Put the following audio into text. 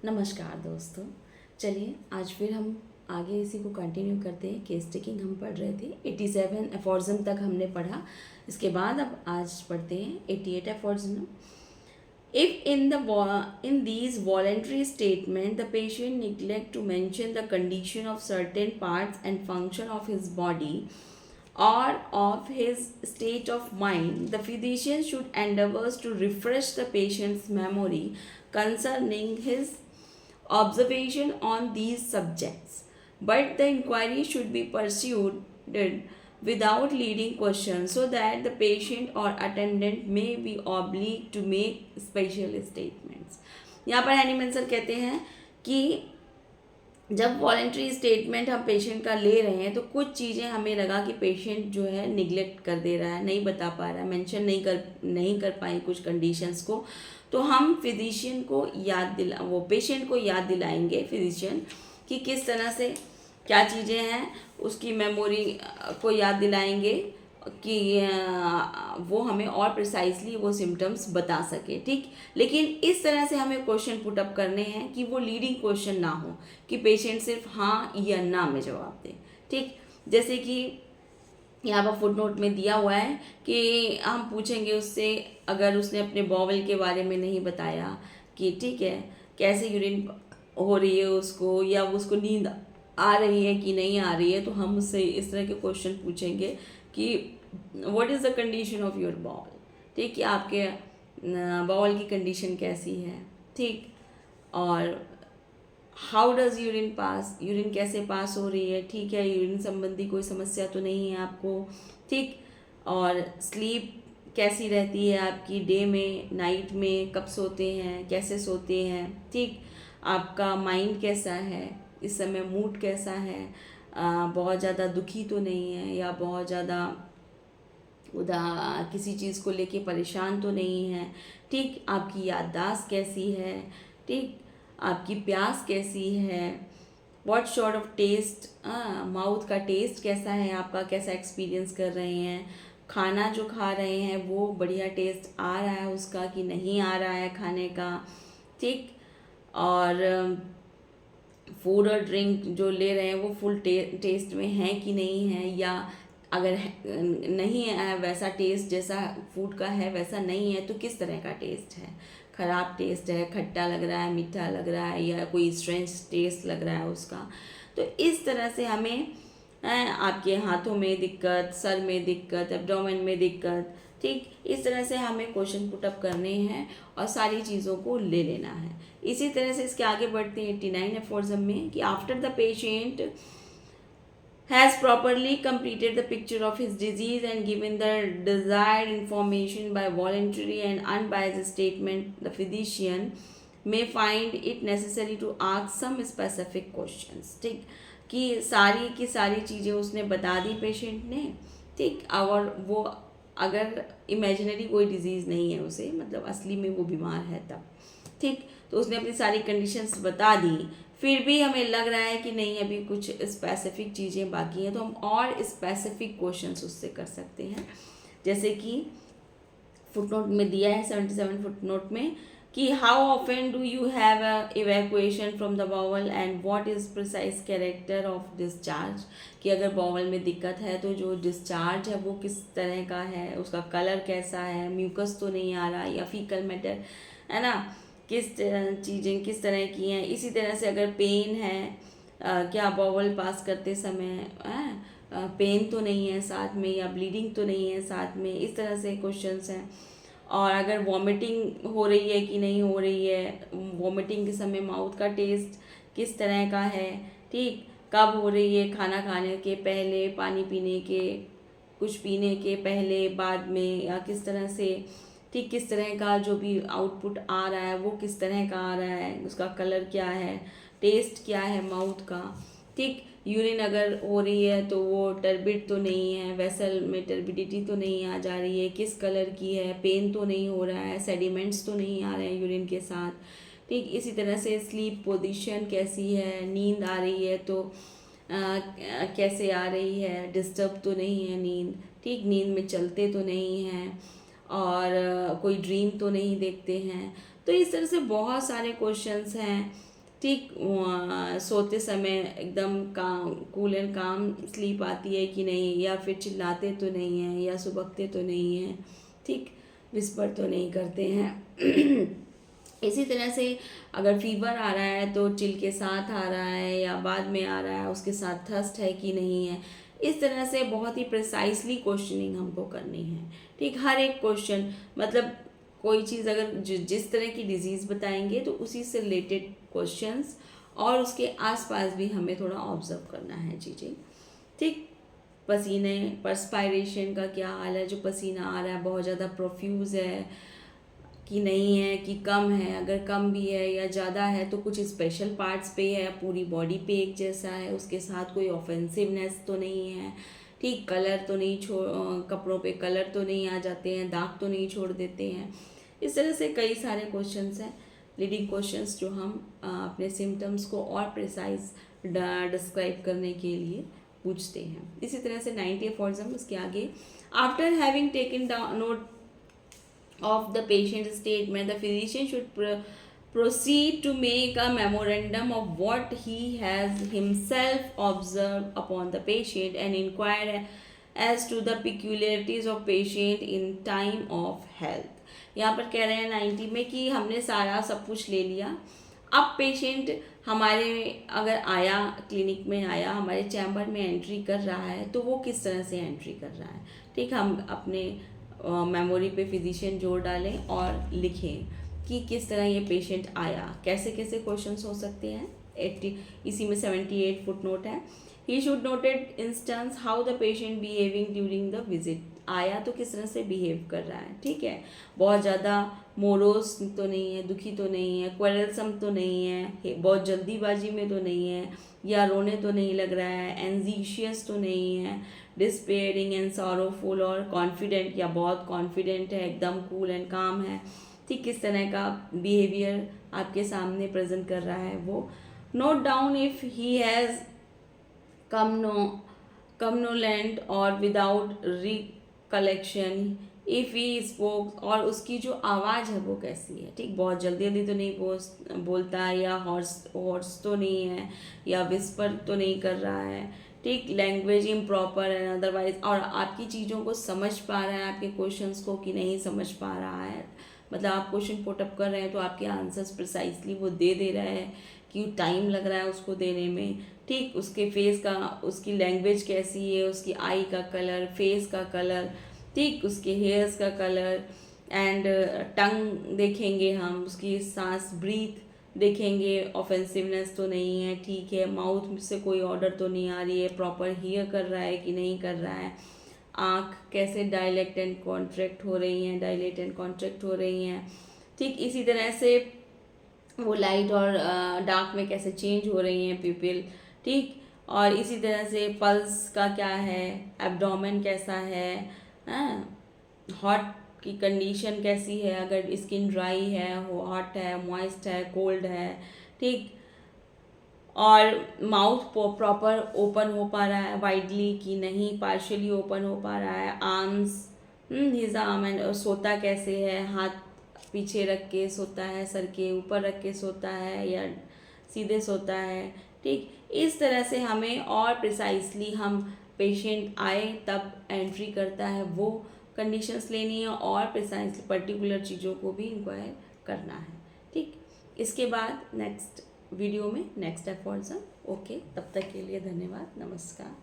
नमस्कार दोस्तों। चलिए आज फिर हम आगे इसी को कंटिन्यू करते हैं। केस टेकिंग हम पढ़ रहे थे, 87 एफोर्ज्म तक हमने पढ़ा। इसके बाद अब आज पढ़ते हैं 88 एफोर्ज्म। If in these voluntary statement the patient neglect to mention the condition of certain parts and function of his body or of his state of mind, the physician should endeavor to refresh the patient's memory concerning his observation on these subjects. But the inquiry should be pursued without leading questions so that the patient or attendant may be obliged to make special statements. यहाँ पर Hahnemann sir कहते हैं कि जब voluntary statement हम patient का ले रहे हैं तो कुछ चीज़ें हमें लगा कि पेशेंट जो है निगलेक्ट कर दे रहा है, नहीं बता पा रहा है, मेंशन नहीं कर पाए कुछ कंडीशंस को, तो हम फिजिशियन को वो पेशेंट को याद दिलाएंगे फिजिशियन कि किस तरह से क्या चीज़ें हैं, उसकी मेमोरी को याद दिलाएंगे कि वो हमें और प्रिसाइसली वो सिम्टम्स बता सके। ठीक, लेकिन इस तरह से हमें क्वेश्चन पुटअप करने हैं कि वो लीडिंग क्वेश्चन ना हो, कि पेशेंट सिर्फ हाँ या ना में जवाब दे। ठीक, जैसे कि यहाँ पर फुट नोट में दिया हुआ है कि हम पूछेंगे उससे, अगर उसने अपने बॉवल के बारे में नहीं बताया कि ठीक है कैसे यूरिन हो रही है उसको, या उसको नींद आ रही है कि नहीं आ रही है, तो हम उससे इस तरह के क्वेश्चन पूछेंगे कि what is the condition of your bowel. ठीक, कि आपके बॉवल की कंडीशन कैसी है। ठीक, और how does urine pass, urine कैसे पास हो रही है। ठीक है, यूरिन संबंधी कोई समस्या तो नहीं है आपको। ठीक, और स्लीप कैसी रहती है आपकी, डे में, नाइट में, कब सोते हैं, कैसे सोते हैं। ठीक, आपका माइंड कैसा है इस समय, मूड कैसा है, बहुत ज़्यादा दुखी तो नहीं है, या बहुत ज़्यादा किसी चीज़ को लेके परेशान तो नहीं है। ठीक, आपकी याददाश्त कैसी है। ठीक, आपकी प्यास कैसी है, what sort of taste, mouth का टेस्ट कैसा है आपका, कैसा एक्सपीरियंस कर रहे हैं, खाना जो खा रहे हैं वो बढ़िया टेस्ट आ रहा है उसका कि नहीं आ रहा है खाने का। ठीक, और फूड और ड्रिंक जो ले रहे हैं वो फुल टेस्ट में है कि नहीं है, या अगर नहीं है वैसा टेस्ट जैसा फूड का है वैसा नहीं है तो किस तरह का टेस्ट है, ख़राब टेस्ट है, खट्टा लग रहा है, मीठा लग रहा है, या कोई स्ट्रेंज टेस्ट लग रहा है उसका। तो इस तरह से हमें आपके हाथों में दिक्कत, सर में दिक्कत, एब्डोमेन में दिक्कत, ठीक, इस तरह से हमें क्वेश्चन पुटअप करने हैं और सारी चीज़ों को ले लेना है। इसी तरह से इसके आगे बढ़ते हैं 89 एफोर्ज्म में कि after the patient has properly completed the picture of his disease and given the desired information by voluntary and unbiased statement, the physician may find it necessary to ask some specific questions. ठीक, कि सारी की सारी चीज़ें उसने बता दी patient ने। ठीक, और वो अगर इमेजिनरी कोई डिजीज़ नहीं है उसे, मतलब असली में वो बीमार है तब, ठीक, तो उसने अपनी सारी कंडीशंस बता दी, फिर भी हमें लग रहा है कि नहीं अभी कुछ स्पेसिफिक चीज़ें बाकी हैं, तो हम और स्पेसिफिक क्वेश्चंस उससे कर सकते हैं। जैसे कि फुटनोट में दिया है 77 फुटनोट में कि how often do you have evacuation from the bowel and what is precise character of discharge, कि अगर बाउल में दिक्कत है तो जो डिस्चार्ज है वो किस तरह का है, उसका कलर कैसा है, म्यूकस तो नहीं आ रहा, या फीकल मैटर है ना, किस चीज़ें किस तरह की हैं। इसी तरह से अगर पेन है, क्या बाउल पास करते समय पेन तो नहीं है साथ में, या ब्लीडिंग तो नहीं है साथ में, इस तरह से क्वेश्चंस हैं। और अगर वॉमिटिंग हो रही है कि नहीं हो रही है, वॉमिटिंग के समय माउथ का टेस्ट किस तरह का है, ठीक, कब हो रही है, खाना खाने के पहले, पानी पीने के, कुछ पीने के पहले, बाद में, या किस तरह से, ठीक, किस तरह का जो भी आउटपुट आ रहा है वो किस तरह का आ रहा है, उसका कलर क्या है, टेस्ट क्या है माउथ का। ठीक, यूरिन अगर हो रही है तो वो टर्बिड तो नहीं है, वेसल में टर्बिडिटी तो नहीं आ जा रही है, किस कलर की है, पेन तो नहीं हो रहा है, सेडिमेंट्स तो नहीं आ रहे हैं यूरिन के साथ। ठीक, इसी तरह से स्लीप पोजीशन कैसी है, नींद आ रही है तो कैसे आ रही है, डिस्टर्ब तो नहीं है नींद, ठीक, नींद में चलते तो नहीं हैं, और कोई ड्रीम तो नहीं देखते हैं। तो इस तरह से बहुत सारे क्वेश्चंस हैं, ठीक। सोते समय एकदम काम, कूल एंड काम स्लीप आती है कि नहीं, या फिर चिल्लाते तो नहीं हैं, या सुबकते तो नहीं हैं, ठीक, विस्पर तो नहीं करते हैं। इसी तरह से अगर फीवर आ रहा है तो चिल के साथ आ रहा है या बाद में आ रहा है, उसके साथ थर्स्ट है कि नहीं है। इस तरह से बहुत ही प्रिसाइसली क्वेश्चनिंग हमको करनी है, ठीक। हर एक क्वेश्चन मतलब कोई चीज़ अगर जिस तरह की डिजीज़ बताएंगे तो उसी से रिलेटेड क्वेश्चंस और उसके आसपास भी हमें थोड़ा ऑब्जर्व करना है चीज़ें, ठीक। पसीने, परस्पायरेशन का क्या हाल है, जो पसीना आ रहा है बहुत ज़्यादा प्रोफ्यूज है कि नहीं है, कि कम है, अगर कम भी है या ज़्यादा है तो कुछ स्पेशल पार्ट्स पे है, पूरी बॉडी पे एक जैसा है, उसके साथ कोई ऑफेंसिवनेस तो नहीं है, ठीक। कलर तो नहीं कपड़ों पे कलर तो नहीं आ जाते हैं, दाग तो नहीं छोड़ देते हैं। इस तरह से कई सारे क्वेश्चंस हैं, लीडिंग क्वेश्चंस, जो हम अपने सिम्टम्स को और प्रिसाइज डिस्क्राइब करने के लिए पूछते हैं। इसी तरह से 90 अफॉर्जम उसके आगे, after having taken note of the patient's statement, the physician should proceed to make a memorandum of what he has himself observed upon the patient and inquire as to the peculiarities of patient in time of health। यहाँ पर कह रहे हैं 90 में कि हमने सारा सब कुछ ले लिया, अब पेशेंट हमारे अगर आया, क्लिनिक में आया, हमारे चैम्बर में एंट्री कर रहा है तो वो किस तरह से एंट्री कर रहा है, ठीक। हम अपने मेमोरी पे फिजिशियन जोड़ डालें और लिखें कि किस तरह ये पेशेंट आया, कैसे कैसे क्वेश्चंस हो सकते हैं। 80 इसी में 78 फुट नोट है। He should noted instance how the patient behaving during the visit, आया तो किस तरह से बिहेव कर रहा है, ठीक है। बहुत ज़्यादा मोरोस तो नहीं है, दुखी तो नहीं है, क्वेरलसम तो नहीं है, बहुत जल्दीबाजी में तो नहीं है, या रोने तो नहीं लग रहा है, एंजीशियस तो नहीं है, डिस्पेयरिंग एंड सॉरोफुल और कॉन्फिडेंट, या बहुत कॉन्फिडेंट है, एकदम कूल एंड काम है, ठीक। किस तरह का बिहेवियर आपके सामने प्रेजेंट कर रहा है वो। Note down if he has somnolent or without recollection, if he spoke, और उसकी जो आवाज़ है वो कैसी है, ठीक। बहुत जल्दी जल्दी तो नहीं बोलता है, या हॉर्स तो नहीं है, या विस्पर तो नहीं कर रहा है, ठीक। लैंग्वेज इम्प्रॉपर है अदरवाइज, और आपकी चीज़ों को समझ पा रहा है, आपके क्वेश्चंस को कि नहीं समझ पा रहा है, मतलब आप क्वेश्चन पुटअप कर रहे हैं तो आपके आंसर्स प्रिसाइसली वो दे रहा है कि टाइम लग रहा है उसको देने में, ठीक। उसके फेस का, उसकी लैंग्वेज कैसी है, उसकी आई का कलर, फेस का कलर, ठीक, उसके हेयर्स का कलर, एंड टंग देखेंगे हम, उसकी सांस, ब्रीथ देखेंगे, ऑफेंसिवनेस तो नहीं है, ठीक है। माउथ से कोई ऑर्डर तो नहीं आ रही है, प्रॉपर हियर कर रहा है कि नहीं कर रहा है, आँख कैसे डायलेट एंड कॉन्ट्रैक्ट हो रही हैं, डायलेट एंड कॉन्ट्रैक्ट हो रही हैं, ठीक। इसी तरह से वो लाइट और डार्क में कैसे चेंज हो रही हैं पिपिल, ठीक। और इसी तरह से पल्स का क्या है, एब्डोमेन कैसा है, हॉट की कंडीशन कैसी है, अगर स्किन ड्राई है, हॉट है, मॉइस्ट है, कोल्ड है, ठीक। और माउथ प्रॉपर ओपन हो पा रहा है वाइडली कि नहीं, पार्शियली ओपन हो पा रहा है, आर्म्स, हिज आर्म, एंड सोता कैसे है, हाथ पीछे रख के सोता है, सर के ऊपर रख के सोता है, या सीधे सोता है, ठीक। इस तरह से हमें और प्रिसाइसली, हम पेशेंट आए तब एंट्री करता है वो कंडीशंस लेनी है, और प्रिसाइसली पर्टिकुलर चीज़ों को भी इंक्वायर करना है, ठीक। इसके बाद नेक्स्ट वीडियो में नेक्स्ट एफर्ट्स। ओके, तब तक के लिए धन्यवाद, नमस्कार।